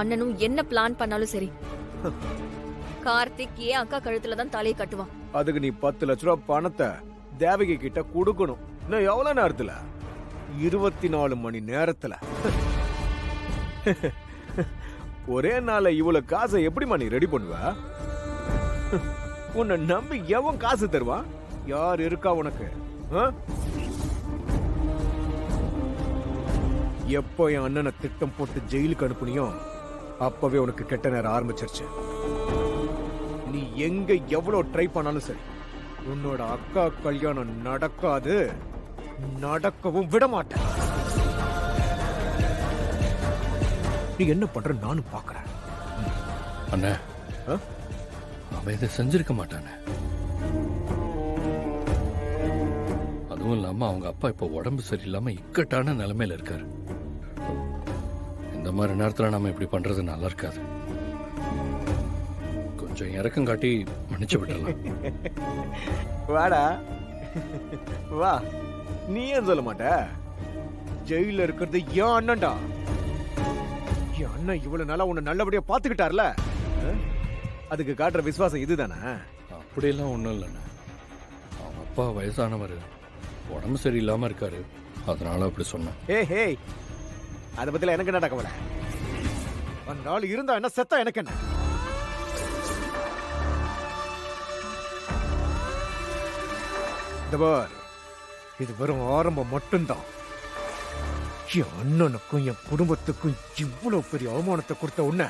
அண்ணனும் என்ன பிளான் பண்ணாலும் சரி, கார்த்திக் ஏன் அக்கா கழுத்துல தான் தலையை கட்டுவான். அதுக்கு நீ 10 லட்ச ரூபாய் பணத்தை தேவகி கிட்ட கொடுக்கணும். இன்னும் எவ்வளவு நேரத்துல? 24 மணி நேரத்துல. ஒரே நாள்ல இவ்வளவு காசை எப்படிமா நீ ரெடி பண்ணுவ? உன்னை நம்பி எவன் காசு தருவான்? யார் இருக்கா உனக்கு? எப்போ என் அண்ணனை திட்டம் போட்டு ஜெயிலுக்கு அனுப்புனியோ அப்பவே உனக்கு கெட்ட நேரம் ஆரம்பிச்சிருச்சு. நீ எங்க எவ்வளவு ட்ரை பண்ணாலும் சரி, உன்னோட அக்கா கல்யாணம் நடக்காது, நடக்கவும் விட மாட்டேன். நீ என்ன பண்ற நானும் பாக்குறேன். அண்ணா, அவன் இதை செஞ்சிருக்க மாட்டானே. அதுவும் இல்லாம அவங்க அப்பா இப்ப உடம்பு சரியில்லாம இக்கட்டான நிலைமையில இருக்காரு. இந்த மாதிரி நேரத்துல நாம இப்படி பண்றது நல்லா இருக்காது. கொஞ்சம் இறக்கம் காட்டி மன்னிச்சு விட்டுறலாம். வாடா வா. நீ ஏன் சொல்ல மாட்ட? ஜெயில இருக்கிறது என் அண்ணன்டா. என் அண்ணன் இவ்வளவு நாளா உன்னை நல்லபடியா பாத்துக்கிட்டார்ல, அதுக்கு காட்டுற விசுவாசம் இதுதானே? அப்படியெல்லாம் ஒண்ணும் இல்லைண்ணா. அவங்க அப்பா வயசானவர், உடம்பு சரியில்லாம இருக்காரு, அதனால அப்படி சொன்னேன். ஹே, அத பத்தில எனக்கு என்ன கவலை? அந்த ஆள் இருந்தா என்ன, செத்தா எனக்கு என்ன? இது வெறும் ஆரம்பம் மட்டும்தான். என் அண்ணனுக்கும் என் குடும்பத்துக்கும் இவ்வளவு பெரிய அவமானத்தை கொடுத்த உன்னை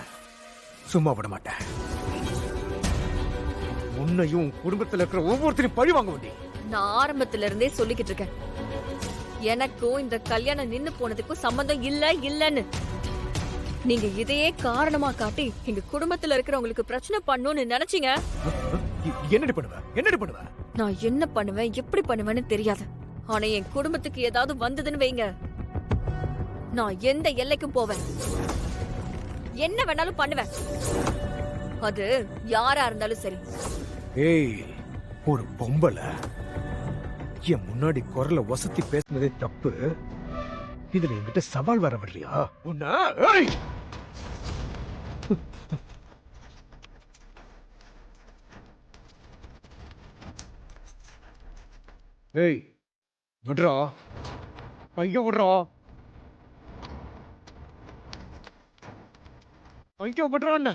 சும்மா விட மாட்டேன். உன்னையும் குடும்பத்தில் இருக்கிற ஒவ்வொருத்தரையும் பழி வாங்க வேண்டி. நான் ஆரம்பத்துல இருந்தே சொல்லிக்கிட்டு இருக்கேன், எனக்கும் இந்த கல்யாணம் நின்னு போனதுக்கும் சம்பந்தம் இல்லன்னு. நீங்க இதையே காரணமா காட்டி எங்க குடும்பத்துல இருக்கிறவங்களுக்கு பிரச்சனை பண்ணணும்னு நினைச்சீங்க. என்னடி பண்ணுவ? நான் என்ன பண்ணுவேன், எப்படி பண்ணுவேன்னு தெரியாது. ஆனா என் குடும்பத்துக்கு ஏதாவது வந்ததுன்னு வைங்க, நான் எந்த எல்லைக்கும் போவேன், என்ன வேணாலும் பண்ணுவேன். அது யாரா இருந்தாலும் சரி. ஏய், ஒரு பொம்பளை என் முன்னாடி குரல வசதி பேசுனதே தப்பு. இதுல என்கிட்ட சவால் வர வரலையா? ஏய், விடுறா, ஐயோ விடுறா, ஐயோ விடுறா.